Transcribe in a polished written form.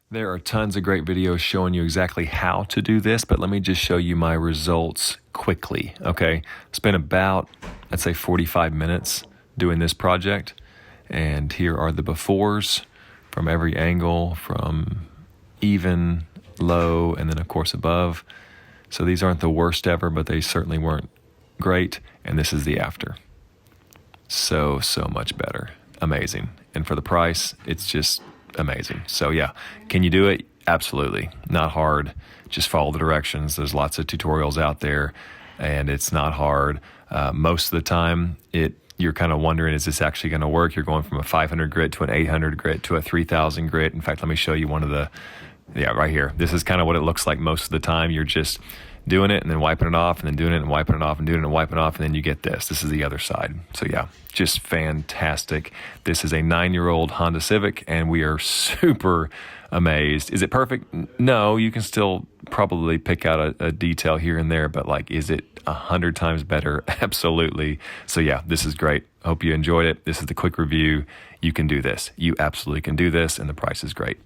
There are tons of great videos showing you exactly how to do this, but let me just show you my results quickly, okay? Spent about, I'd say 45 minutes doing this project, and here are the befores from every angle, from even, low, and then of course above. So these aren't the worst ever, but they certainly weren't great, and this is the after. So much better. Amazing. And for the price, it's just amazing. So yeah, can you do it? Absolutely. Not hard. Just follow the directions. There's lots of tutorials out there, and it's not hard. Most of the time, you're kind of wondering, is this actually going to work? You're going from a 500 grit to an 800 grit to a 3000 grit. In fact, let me show you one of the, right here. This is kind of what it looks like most of the time. You're just doing it and then wiping it off and then doing it and wiping it off and doing it and wiping it off, and then you get this. This is the other side. So yeah, just fantastic. This is a 9-year-old Honda Civic, and we are super amazed. Is it perfect? No, you can still probably pick out a detail here and there, but like, is it 100 times better? Absolutely. So yeah, this is great. Hope you enjoyed it. This is the quick review. You can do this. You absolutely can do this, and the price is great.